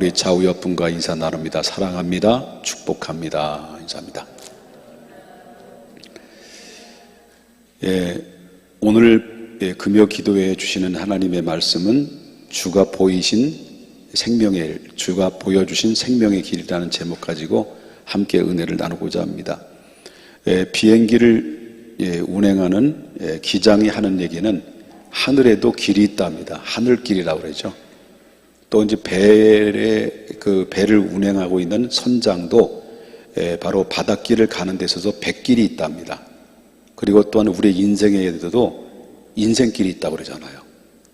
우리 좌우 옆분과 인사 나눕니다. 사랑합니다. 축복합니다. 인사합니다. 오늘 금요 기도회 주시는 하나님의 말씀은 주가 보이신 생명의 일, 주가 보여주신 생명의 길이라는 제목 가지고 함께 은혜를 나누고자 합니다. 비행기를 운행하는 기장이 하는 얘기는 하늘에도 길이 있답니다. 하늘길이라고 그러죠. 또 이제 배를 운행하고 있는 선장도 바로 바닷길을 가는 데 있어서 백길이 있답니다. 그리고 또한 우리 인생에도 인생길이 있다고 그러잖아요.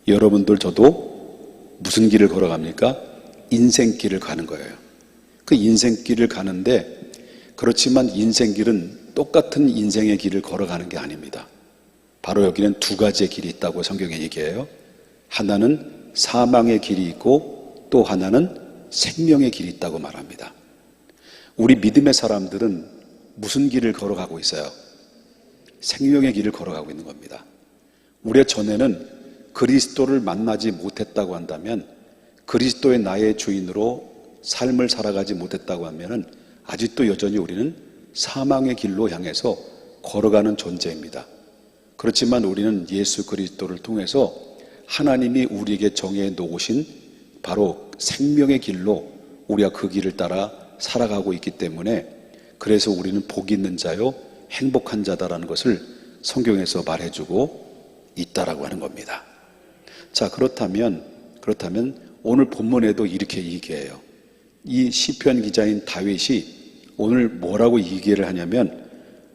여러분들 저도 무슨 길을 걸어갑니까? 인생길을 가는 거예요. 그 인생길을 가는데 그렇지만 인생길은 똑같은 인생의 길을 걸어가는 게 아닙니다. 바로 여기는 두 가지의 길이 있다고 성경에 얘기해요. 하나는 사망의 길이 있고 또 하나는 생명의 길이 있다고 말합니다. 우리 믿음의 사람들은 무슨 길을 걸어가고 있어요? 생명의 길을 걸어가고 있는 겁니다. 우리의 전에는 그리스도를 만나지 못했다고 한다면, 그리스도의 나의 주인으로 삶을 살아가지 못했다고 하면 아직도 여전히 우리는 사망의 길로 향해서 걸어가는 존재입니다. 그렇지만 우리는 예수 그리스도를 통해서 하나님이 우리에게 정해 놓으신 바로 생명의 길로 우리가 그 길을 따라 살아가고 있기 때문에, 그래서 우리는 복 있는 자요 행복한 자다라는 것을 성경에서 말해주고 있다라고 하는 겁니다. 자, 그렇다면 오늘 본문에도 이렇게 얘기해요. 이 시편 기자인 다윗이 오늘 뭐라고 얘기를 하냐면,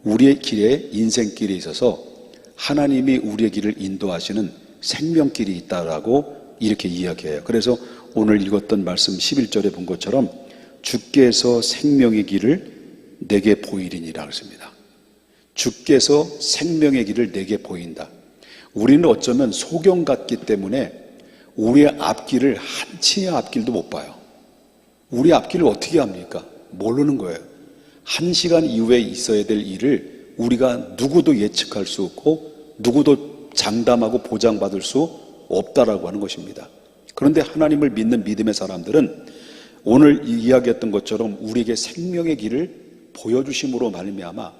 우리의 길에 인생길에 있어서 하나님이 우리의 길을 인도하시는 생명길이 있다라고 이렇게 이야기해요. 그래서 오늘 읽었던 말씀 11절에 본 것처럼 주께서 생명의 길을 내게 보이리니라 했습니다. 주께서 생명의 길을 내게 보인다. 우리는 어쩌면 소경 같기 때문에 우리의 앞길을 한치의 앞길도 못 봐요. 우리 앞길을 어떻게 합니까? 모르는 거예요. 1시간 이후에 있어야 될 일을 우리가 누구도 예측할 수 없고 누구도 장담하고 보장받을 수 없다라고 하는 것입니다. 그런데 하나님을 믿는 믿음의 사람들은 오늘 이야기했던 것처럼 우리에게 생명의 길을 보여주심으로 말미암아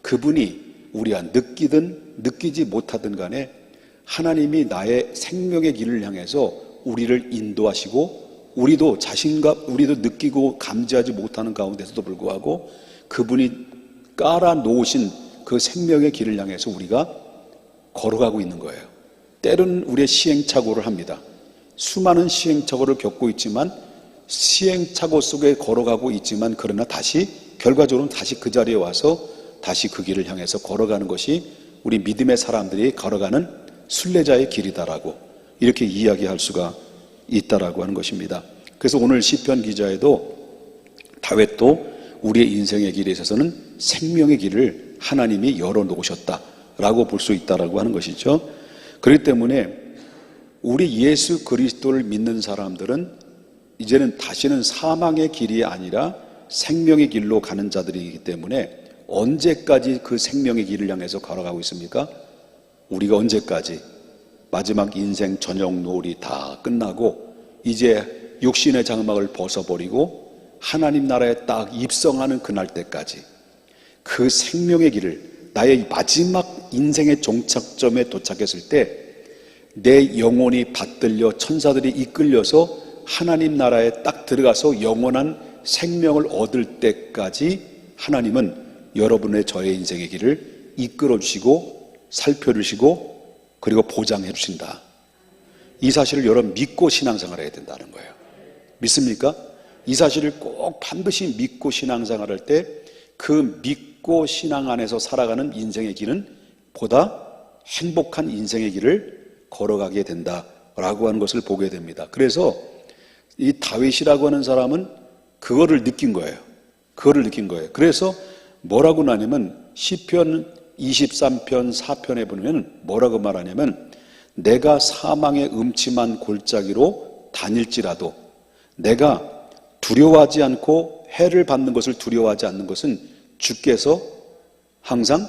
그분이 우리가 느끼든 느끼지 못하든 간에 하나님이 나의 생명의 길을 향해서 우리를 인도하시고, 우리도 느끼고 감지하지 못하는 가운데서도 불구하고 그분이 깔아 놓으신 그 생명의 길을 향해서 우리가 걸어가고 있는 거예요. 때로는 우리의 시행착오를 합니다. 수많은 시행착오를 겪고 있지만, 시행착오 속에 걸어가고 있지만, 그러나 결과적으로는 다시 그 자리에 와서 다시 그 길을 향해서 걸어가는 것이 우리 믿음의 사람들이 걸어가는 순례자의 길이다라고 이렇게 이야기할 수가 있다라고 하는 것입니다. 그래서 오늘 시편 기자에도 다윗도 우리의 인생의 길에 있어서는 생명의 길을 하나님이 열어놓으셨다라고 볼 수 있다라고 하는 것이죠. 그렇기 때문에 우리 예수 그리스도를 믿는 사람들은 이제는 다시는 사망의 길이 아니라 생명의 길로 가는 자들이기 때문에 언제까지 그 생명의 길을 향해서 걸어가고 있습니까? 우리가 언제까지? 마지막 인생 저녁 노을이 다 끝나고 이제 육신의 장막을 벗어버리고 하나님 나라에 딱 입성하는 그날 때까지 그 생명의 길을, 나의 마지막 인생의 종착점에 도착했을 때 내 영혼이 받들려 천사들이 이끌려서 하나님 나라에 딱 들어가서 영원한 생명을 얻을 때까지 하나님은 여러분의 저의 인생의 길을 이끌어 주시고 살펴주시고 그리고 보장해 주신다. 이 사실을 여러분 믿고 신앙생활을 해야 된다는 거예요. 믿습니까? 이 사실을 꼭 반드시 믿고 신앙생활을 할 때 그 믿고 신앙 안에서 살아가는 인생의 길은 보다 행복한 인생의 길을 걸어가게 된다라고 하는 것을 보게 됩니다. 그래서 이 다윗이라고 하는 사람은 그거를 느낀 거예요. 그래서 뭐라고 나냐면 시편 23편 4편에 보면 뭐라고 말하냐면, 내가 사망의 음침한 골짜기로 다닐지라도 내가 두려워하지 않고 해를 받는 것을 두려워하지 않는 것은 주께서 항상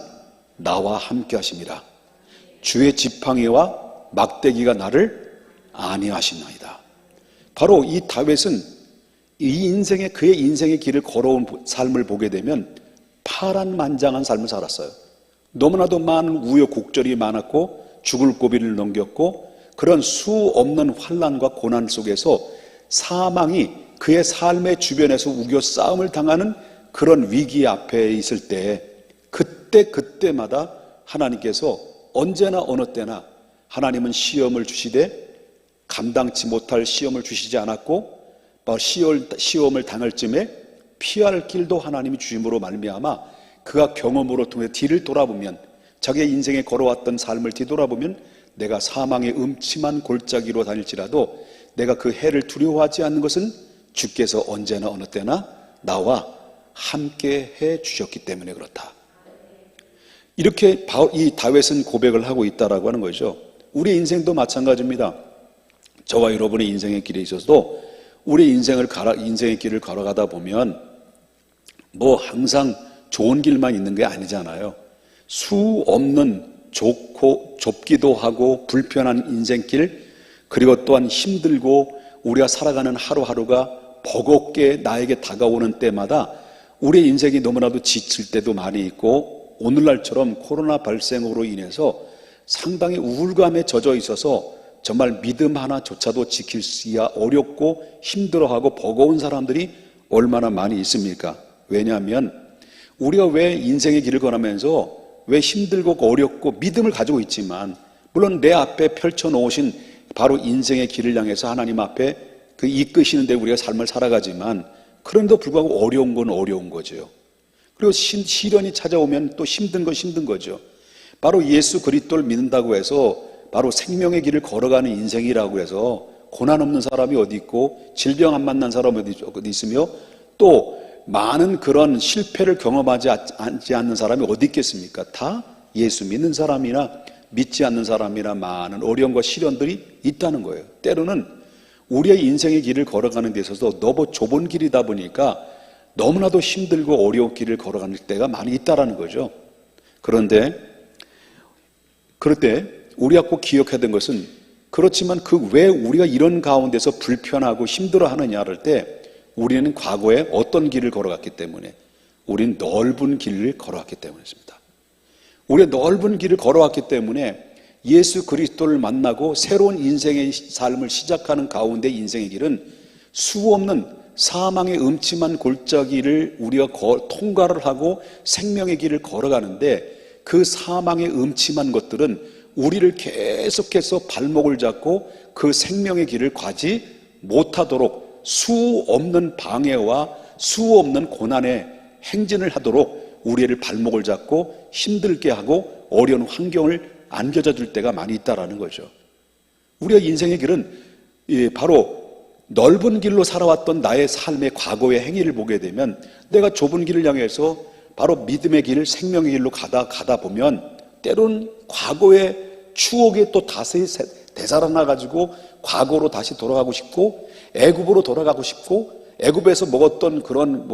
나와 함께 하심이라. 주의 지팡이와 막대기가 나를 안위하시나이다. 바로 이 다윗은 그의 인생의 길을 걸어온 삶을 보게 되면 파란만장한 삶을 살았어요. 너무나도 많은 우여곡절이 많았고 죽을 고비를 넘겼고 그런 수 없는 환난과 고난 속에서 사망이 그의 삶의 주변에서 우겨 싸움을 당하는 그런 위기 앞에 있을 때 그때마다 하나님께서 언제나 어느 때나 하나님은 시험을 주시되 감당치 못할 시험을 주시지 않았고 시험을 당할 쯤에 피할 길도 하나님이 주심으로 말미암아 그가 경험으로 통해 뒤를 돌아보면 자기의 인생에 걸어왔던 삶을 뒤돌아보면 내가 사망의 음침한 골짜기로 다닐지라도 내가 그 해를 두려워하지 않는 것은 주께서 언제나 어느 때나 나와 함께 해 주셨기 때문에 그렇다. 이렇게 이 다윗은 고백을 하고 있다라고 하는 거죠. 우리 인생도 마찬가지입니다. 저와 여러분의 인생의 길에 있어서도 우리 인생의 길을 걸어가다 보면 뭐 항상 좋은 길만 있는 게 아니잖아요. 수 없는 좁기도 하고 불편한 인생길, 그리고 또한 힘들고 우리가 살아가는 하루하루가 버겁게 나에게 다가오는 때마다 우리의 인생이 너무나도 지칠 때도 많이 있고 오늘날처럼 코로나 발생으로 인해서 상당히 우울감에 젖어 있어서 정말 믿음 하나조차도 지키기가 어렵고 힘들어하고 버거운 사람들이 얼마나 많이 있습니까? 왜냐하면 우리가 왜 인생의 길을 걸으면서 왜 힘들고 어렵고 믿음을 가지고 있지만 물론 내 앞에 펼쳐놓으신 바로 인생의 길을 향해서 하나님 앞에 그 이끄시는데 우리가 삶을 살아가지만 그런데도 불구하고 어려운 건 어려운 거죠. 그리고 시련이 찾아오면 또 힘든 건 힘든 거죠. 바로 예수 그리스도를 믿는다고 해서 바로 생명의 길을 걸어가는 인생이라고 해서 고난 없는 사람이 어디 있고 질병 안 만난 사람이 어디 있으며 또 많은 그런 실패를 경험하지 않는 사람이 어디 있겠습니까? 다 예수 믿는 사람이나 믿지 않는 사람이나 많은 어려움과 시련들이 있다는 거예요. 때로는 우리의 인생의 길을 걸어가는 데 있어서 너무 좁은 길이다 보니까 너무나도 힘들고 어려운 길을 걸어가는 때가 많이 있다는 거죠. 그런데 그럴 때 우리가 꼭 기억해야 되는 것은 그렇지만 왜 우리가 이런 가운데서 불편하고 힘들어하느냐를 때 우리는 과거에 어떤 길을 걸어갔기 때문에 우리는 넓은 길을 걸어왔기 때문이었습니다. 우리가 넓은 길을 걸어왔기 때문에 예수 그리스도를 만나고 새로운 인생의 삶을 시작하는 가운데 인생의 길은 수 없는 사망의 음침한 골짜기를 우리가 통과를 하고 생명의 길을 걸어가는데 그 사망의 음침한 것들은 우리를 계속해서 발목을 잡고 그 생명의 길을 가지 못하도록 수 없는 방해와 수 없는 고난의 행진을 하도록 우리를 발목을 잡고 힘들게 하고 어려운 환경을 안겨줘 줄 때가 많이 있다라는 거죠. 우리가 인생의 길은 바로 넓은 길로 살아왔던 나의 삶의 과거의 행위를 보게 되면 내가 좁은 길을 향해서 바로 믿음의 길, 생명의 길로 가다 보면 때로는 과거의 추억이 또 다시 되살아나가지고 과거로 다시 돌아가고 싶고 애굽으로 돌아가고 싶고 애굽에서 먹었던 그런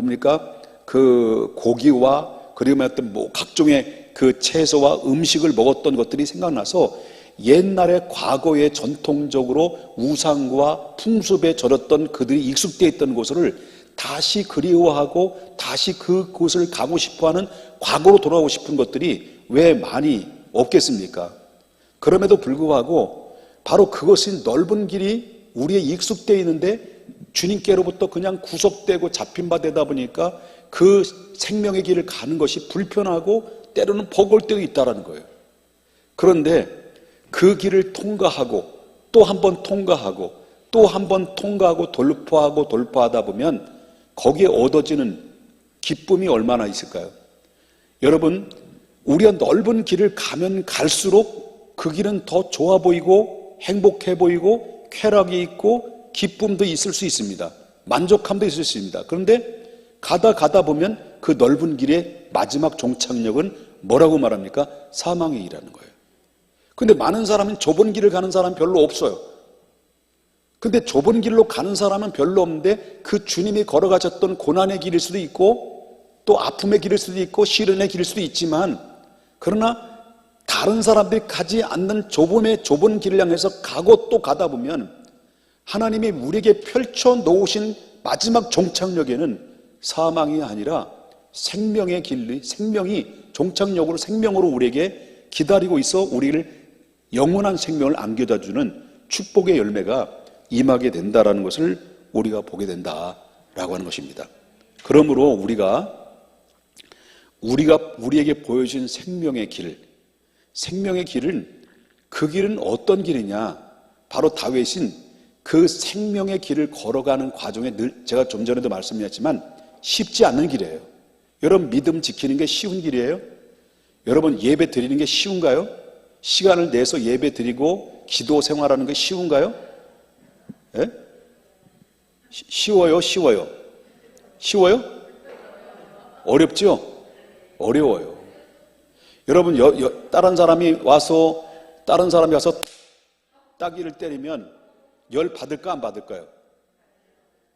그 고기와 그리고 어떤 각종의 그 채소와 음식을 먹었던 것들이 생각나서 옛날에 과거에 전통적으로 우상과 풍습에 절었던 그들이 익숙되어 있던 곳을 다시 그리워하고 다시 그곳을 가고 싶어하는 과거로 돌아가고 싶은 것들이 왜 많이 없겠습니까? 그럼에도 불구하고 바로 그것이 넓은 길이 우리의 익숙되어 있는데 주님께로부터 그냥 구속되고 잡힌 바 되다 보니까 그 생명의 길을 가는 것이 불편하고 때로는 버거울 때가 있다는 거예요. 그런데 그 길을 통과하고 또 한 번 통과하고 또 한 번 통과하고 돌파하다 보면 거기에 얻어지는 기쁨이 얼마나 있을까요? 여러분, 우리가 넓은 길을 가면 갈수록 그 길은 더 좋아 보이고 행복해 보이고 쾌락이 있고 기쁨도 있을 수 있습니다. 만족함도 있을 수 있습니다. 그런데 가다 보면 그 넓은 길의 마지막 종착역은 뭐라고 말합니까? 사망의 길이라는 거예요. 근데 많은 사람은 좁은 길을 가는 사람 별로 없어요. 근데 좁은 길로 가는 사람은 별로 없는데 그 주님이 걸어가셨던 고난의 길일 수도 있고 또 아픔의 길일 수도 있고 시련의 길일 수도 있지만 그러나 다른 사람들이 가지 않는 좁은 길을 향해서 가고 또 가다 보면 하나님이 우리에게 펼쳐 놓으신 마지막 종착역에는 사망이 아니라 생명의 길이, 생명이 종착역으로 생명으로 우리에게 기다리고 있어 우리를 영원한 생명을 안겨다 주는 축복의 열매가 임하게 된다라는 것을 우리가 보게 된다라고 하는 것입니다. 그러므로 우리에게 보여준 생명의 길은 그 길은 어떤 길이냐? 바로 다윗은 그 생명의 길을 걸어가는 과정에 늘 제가 좀 전에도 말씀드렸지만 쉽지 않는 길이에요. 여러분 믿음 지키는 게 쉬운 길이에요? 여러분 예배 드리는 게 쉬운가요? 시간을 내서 예배 드리고 기도 생활하는 게 쉬운가요? 예? 쉬워요? 어렵죠? 어려워요. 여러분 다른 사람이 와서 따귀를 때리면 열 받을까 안 받을까요?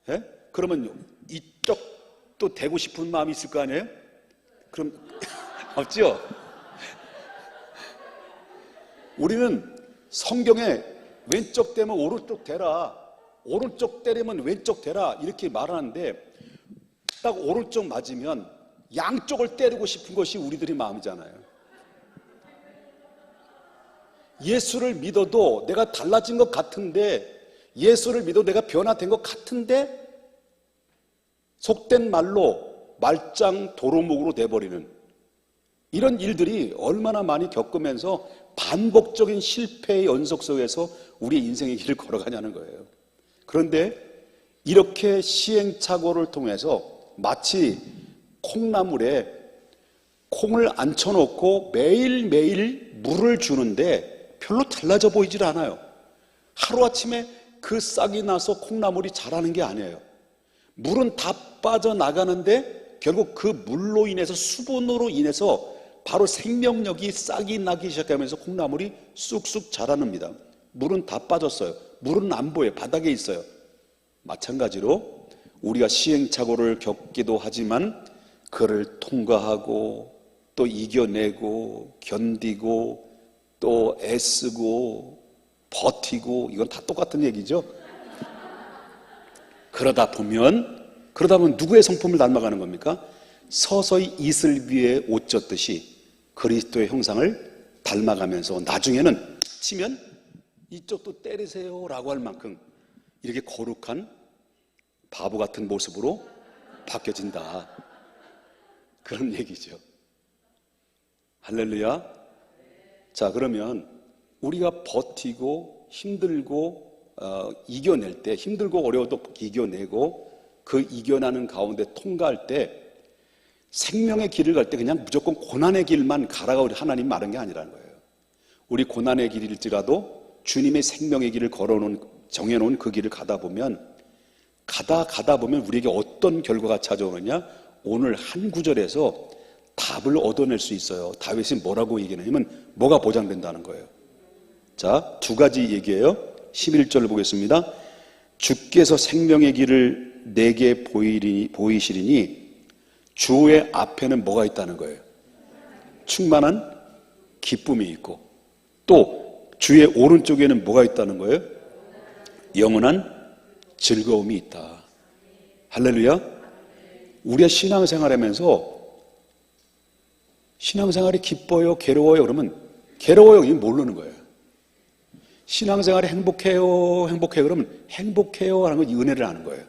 예? 그러면 이쪽도 대고 싶은 마음이 있을 거 아니에요? 그럼 없죠? 우리는 성경에 왼쪽 되면 오른쪽 대라, 오른쪽 때리면 왼쪽 대라 이렇게 말하는데 딱 오른쪽 맞으면 양쪽을 때리고 싶은 것이 우리들의 마음이잖아요. 예수를 믿어도 내가 달라진 것 같은데, 예수를 믿어도 내가 변화된 것 같은데 속된 말로 말짱 도루묵으로 돼버리는 이런 일들이 얼마나 많이 겪으면서 반복적인 실패의 연속 속에서 우리의 인생의 길을 걸어가냐는 거예요. 그런데 이렇게 시행착오를 통해서 마치 콩나물에 콩을 앉혀놓고 매일매일 물을 주는데 별로 달라져 보이질 않아요. 하루아침에 그 싹이 나서 콩나물이 자라는 게 아니에요. 물은 다 빠져나가는데 결국 그 물로 인해서, 수분으로 인해서 바로 생명력이 싹이 나기 시작하면서 콩나물이 쑥쑥 자라납니다. 물은 다 빠졌어요. 물은 안 보여요. 바닥에 있어요. 마찬가지로 우리가 시행착오를 겪기도 하지만 그를 통과하고 또 이겨내고 견디고 또 애쓰고 버티고, 이건 다 똑같은 얘기죠. 그러다 보면 누구의 성품을 닮아가는 겁니까? 서서히 이슬 위에 옷 젖듯이 그리스도의 형상을 닮아가면서 나중에는 치면 이쪽도 때리세요 라고 할 만큼 이렇게 거룩한 바보 같은 모습으로 바뀌어진다, 그런 얘기죠. 할렐루야. 자, 그러면 우리가 버티고 힘들고 이겨낼 때, 힘들고 어려워도 이겨내고 그 이겨나는 가운데 통과할 때, 생명의 길을 갈 때 그냥 무조건 고난의 길만 가라가 우리 하나님 말한 게 아니라는 거예요. 우리 고난의 길일지라도 주님의 생명의 길을 정해놓은 그 길을 가다 보면 우리에게 어떤 결과가 찾아오느냐? 오늘 한 구절에서 답을 얻어낼 수 있어요. 다윗이 뭐라고 얘기하냐면 뭐가 보장된다는 거예요. 자, 두 가지 얘기예요. 11절 보겠습니다. 주께서 생명의 길을 내게 보이시리니 주의 앞에는 뭐가 있다는 거예요? 충만한 기쁨이 있고, 또 주의 오른쪽에는 뭐가 있다는 거예요? 영원한 즐거움이 있다. 할렐루야. 우리가 신앙생활하면서 신앙생활이 기뻐요, 괴로워요? 그러면 괴로워요, 이거 모르는 거예요. 신앙생활이 행복해요, 그러면 행복해요 하는 건 은혜를 아는 거예요.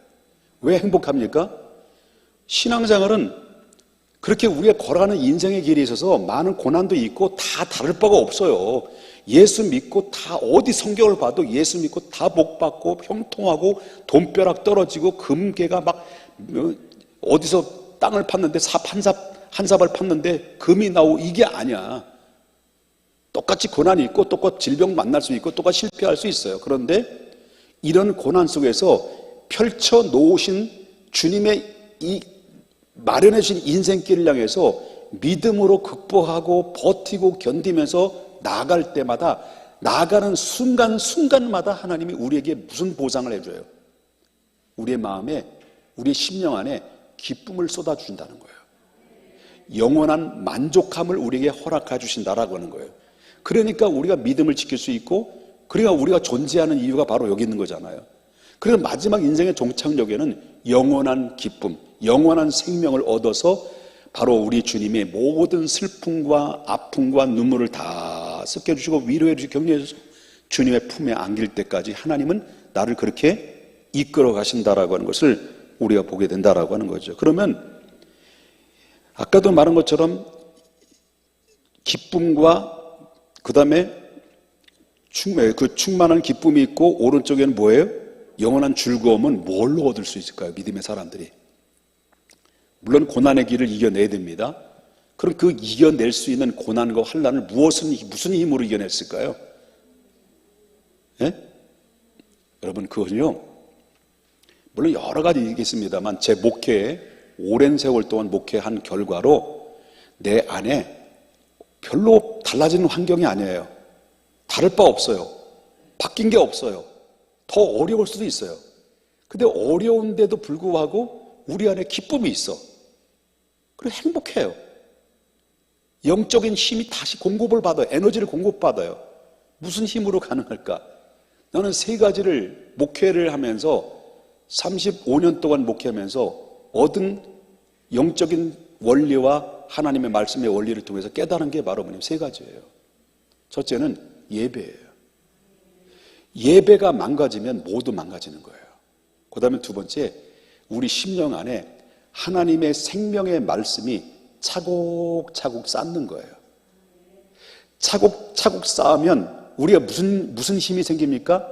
왜 행복합니까? 신앙생활은 그렇게 우리가 걸어가는 인생의 길에 있어서 많은 고난도 있고 다 다를 바가 없어요. 예수 믿고 다, 어디 성경을 봐도 예수 믿고 다 복받고 형통하고 돈벼락 떨어지고 금괴가 막 어디서 땅을 팠는데 한 사발 팠는데 금이 나오고, 이게 아니야. 똑같이 고난이 있고 똑같이 질병 만날 수 있고 똑같이 실패할 수 있어요. 그런데 이런 고난 속에서 펼쳐 놓으신 주님의 이 마련해 주신 인생길을 향해서 믿음으로 극복하고 버티고 견디면서 나아갈 때마다, 나아가는 순간마다 하나님이 우리에게 무슨 보상을 해줘요? 우리의 마음에, 우리의 심령 안에 기쁨을 쏟아주신다는 거예요. 영원한 만족함을 우리에게 허락해 주신다라고 하는 거예요. 그러니까 우리가 믿음을 지킬 수 있고, 그러니까 우리가 존재하는 이유가 바로 여기 있는 거잖아요. 그래서 마지막 인생의 종착역에는 영원한 기쁨, 영원한 생명을 얻어서 바로 우리 주님의 모든 슬픔과 아픔과 눈물을 다 섞여주시고 위로해 주시고 격려해 주시고 주님의 품에 안길 때까지 하나님은 나를 그렇게 이끌어 가신다라고 하는 것을 우리가 보게 된다라고 하는 거죠. 그러면 아까도 말한 것처럼 기쁨과 그 다음에 그 충만한 기쁨이 있고 오른쪽에는 뭐예요? 영원한 즐거움은 뭘로 얻을 수 있을까요? 믿음의 사람들이. 물론 고난의 길을 이겨내야 됩니다. 그럼 그 이겨낼 수 있는 고난과 환난을 무슨 힘으로 이겨냈을까요? 예? 여러분 그건요, 물론 여러 가지 있겠습니다만 제 목회에 오랜 세월 동안 목회한 결과로 내 안에 별로 달라지는 환경이 아니에요. 다를 바 없어요. 바뀐 게 없어요. 더 어려울 수도 있어요. 근데 어려운데도 불구하고 우리 안에 기쁨이 있어. 그리고 행복해요. 영적인 힘이 다시 공급을 받아요. 에너지를 공급받아요. 무슨 힘으로 가능할까? 나는 세 가지를 목회를 하면서 35년 동안 목회하면서 얻은 영적인 원리와 하나님의 말씀의 원리를 통해서 깨달은 게 바로 세 가지예요. 첫째는 예배예요. 예배가 망가지면 모두 망가지는 거예요. 그 다음에 두 번째, 우리 심령 안에 하나님의 생명의 말씀이 차곡차곡 쌓는 거예요. 차곡차곡 쌓으면 우리가 무슨 힘이 생깁니까?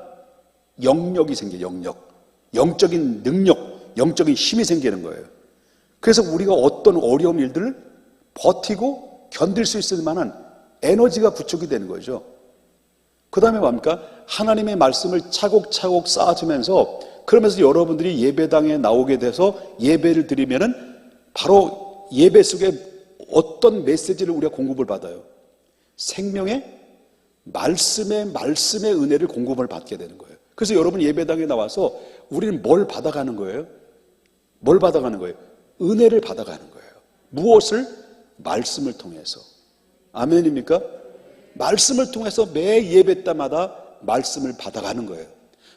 영력이 생겨요. 영력. 영적인 능력, 영적인 힘이 생기는 거예요. 그래서 우리가 어떤 어려운 일들을 버티고 견딜 수 있을 만한 에너지가 구축이 되는 거죠. 그 다음에 뭡니까? 하나님의 말씀을 차곡차곡 쌓아주면서, 그러면서 여러분들이 예배당에 나오게 돼서 예배를 드리면은 바로 예배 속에 어떤 메시지를 우리가 공급을 받아요? 생명의 말씀의 은혜를 공급을 받게 되는 거예요. 그래서 여러분 예배당에 나와서 우리는 뭘 받아가는 거예요? 뭘 받아가는 거예요? 은혜를 받아가는 거예요. 무엇을? 말씀을 통해서. 아멘입니까? 말씀을 통해서 매 예배 때마다 말씀을 받아가는 거예요.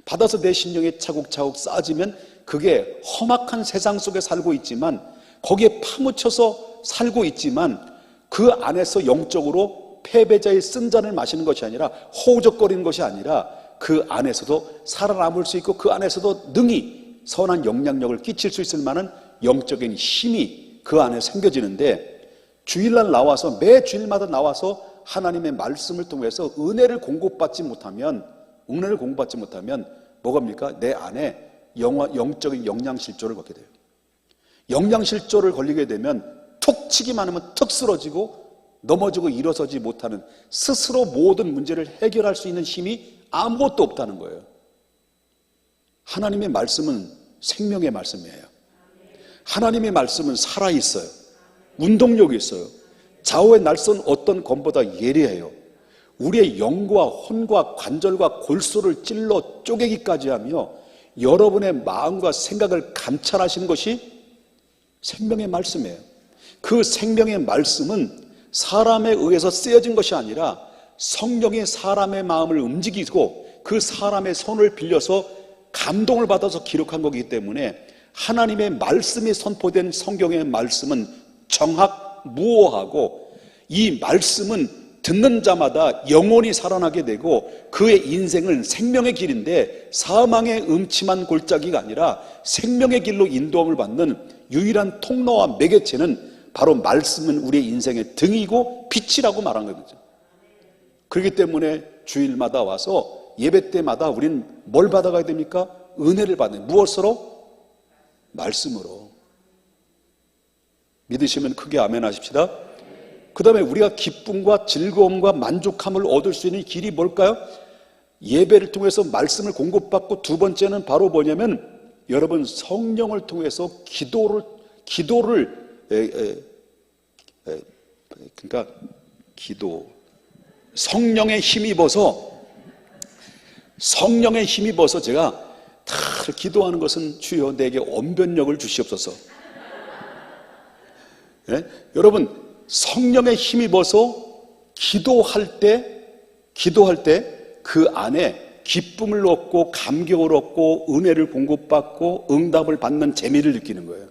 받아서 내 심령에 차곡차곡 쌓아지면 그게 험악한 세상 속에 살고 있지만, 거기에 파묻혀서 살고 있지만, 그 안에서 영적으로 패배자의 쓴 잔을 마시는 것이 아니라, 허우적거리는 것이 아니라 그 안에서도 살아남을 수 있고 그 안에서도 능히 선한 영향력을 끼칠 수 있을 만한 영적인 힘이 그 안에 생겨지는데, 주일날 나와서 매 주일마다 나와서 하나님의 말씀을 통해서 은혜를 공급받지 못하면 뭐갑니까? 내 안에 영적인 영양실조를 갖게 돼요. 영양실조를 걸리게 되면 툭 치기만 하면 턱 쓰러지고 넘어지고 일어서지 못하는, 스스로 모든 문제를 해결할 수 있는 힘이 아무것도 없다는 거예요. 하나님의 말씀은 생명의 말씀이에요. 하나님의 말씀은 살아있어요. 운동력이 있어요. 좌우의 날선 어떤 검보다 예리해요. 우리의 영과 혼과 관절과 골수를 찔러 쪼개기까지 하며 여러분의 마음과 생각을 감찰하시는 것이 생명의 말씀이에요. 그 생명의 말씀은 사람에 의해서 쓰여진 것이 아니라 성령이 사람의 마음을 움직이고 그 사람의 손을 빌려서 감동을 받아서 기록한 거기 때문에, 하나님의 말씀이 선포된 성경의 말씀은 정확무오하고, 이 말씀은 듣는 자마다 영원히 살아나게 되고 그의 인생은 생명의 길인데 사망의 음침한 골짜기가 아니라 생명의 길로 인도함을 받는 유일한 통로와 매개체는 바로 말씀은 우리의 인생의 등이고 빛이라고 말한 거죠. 그렇기 때문에 주일마다 와서 예배 때마다 우리는 뭘 받아가야 됩니까? 은혜를 받는. 무엇으로? 말씀으로. 믿으시면 크게 아멘 하십시다. 그 다음에 우리가 기쁨과 즐거움과 만족함을 얻을 수 있는 길이 뭘까요? 예배를 통해서 말씀을 공급받고, 두 번째는 바로 뭐냐면, 여러분 성령을 통해서 성령에 힘입어서 제가 다 기도하는 것은 주여 내게 언변력을 주시옵소서. 네? 여러분 성령에 힘입어서 기도할 때 그 안에 기쁨을 얻고 감격을 얻고 은혜를 공급받고 응답을 받는 재미를 느끼는 거예요.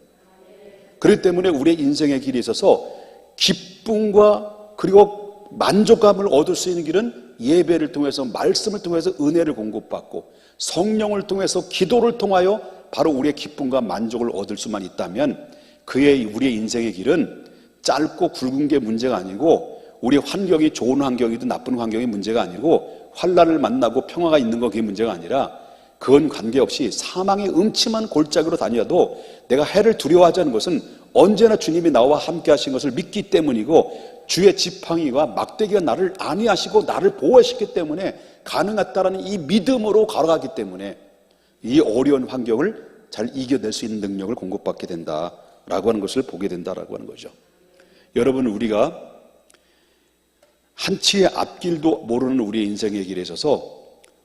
그렇기 때문에 우리의 인생의 길에 있어서 기쁨과 그리고 만족감을 얻을 수 있는 길은 예배를 통해서, 말씀을 통해서 은혜를 공급받고 성령을 통해서, 기도를 통하여 바로 우리의 기쁨과 만족을 얻을 수만 있다면 우리의 인생의 길은 짧고 굵은 게 문제가 아니고, 우리의 환경이 좋은 환경이든 나쁜 환경이 문제가 아니고, 환난을 만나고 평화가 있는 거 그게 문제가 아니라, 그건 관계없이 사망의 음침한 골짜기로 다녀도 내가 해를 두려워하지 않는 것은 언제나 주님이 나와 함께 하신 것을 믿기 때문이고, 주의 지팡이와 막대기가 나를 안위하시고 나를 보호하셨기 때문에 가능하다라는 이 믿음으로 걸어가기 때문에 이 어려운 환경을 잘 이겨낼 수 있는 능력을 공급받게 된다라고 하는 것을 보게 된다라고 하는 거죠. 여러분, 우리가 한치의 앞길도 모르는 우리의 인생의 길에 있어서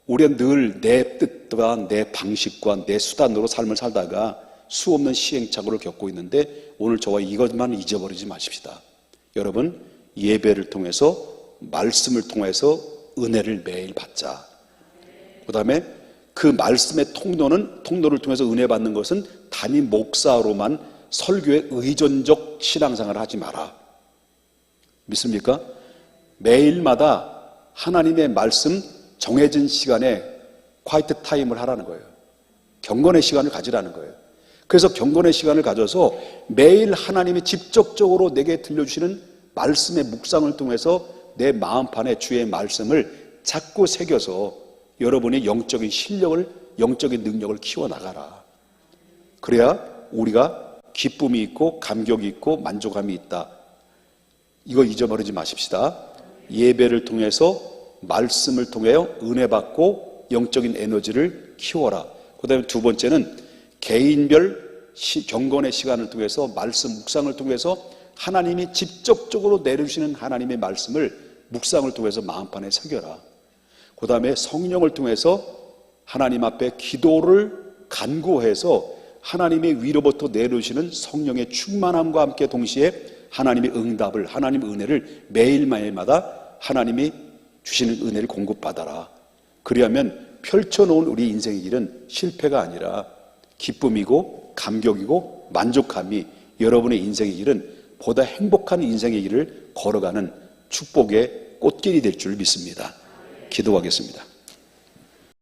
우리가 늘 내 뜻과 내 방식과 내 수단으로 삶을 살다가 수없는 시행착오를 겪고 있는데, 오늘 저와 이것만 잊어버리지 마십시다. 여러분, 예배를 통해서, 말씀을 통해서 은혜를 매일 받자. 그 다음에 그 말씀의 통로를 통해서 은혜 받는 것은 단임 목사로만 설교에 의존적 신앙생활을 하지 마라. 믿습니까? 매일마다 하나님의 말씀 정해진 시간에 콰이트 타임을 하라는 거예요. 경건의 시간을 가지라는 거예요. 그래서 경건의 시간을 가져서 매일 하나님이 직접적으로 내게 들려주시는 말씀의 묵상을 통해서 내 마음판에 주의 말씀을 자꾸 새겨서 여러분의 영적인 실력을, 영적인 능력을 키워나가라. 그래야 우리가 기쁨이 있고 감격이 있고 만족감이 있다. 이거 잊어버리지 마십시다. 예배를 통해서, 말씀을 통하여 은혜 받고 영적인 에너지를 키워라. 그 다음에 두 번째는 개인별 경건의 시간을 통해서, 말씀 묵상을 통해서 하나님이 직접적으로 내려주시는 하나님의 말씀을 묵상을 통해서 마음판에 새겨라. 그 다음에 성령을 통해서 하나님 앞에 기도를 간구해서 하나님의 위로부터 내려주시는 성령의 충만함과 함께 동시에 하나님의 응답을, 하나님의 은혜를 매일마다 하나님이 주시는 은혜를 공급받아라. 그리하면 펼쳐놓은 우리 인생의 길은 실패가 아니라 기쁨이고 감격이고 만족함이 여러분의 인생의 길은 보다 행복한 인생의 길을 걸어가는 축복의 꽃길이 될 줄 믿습니다. 기도하겠습니다.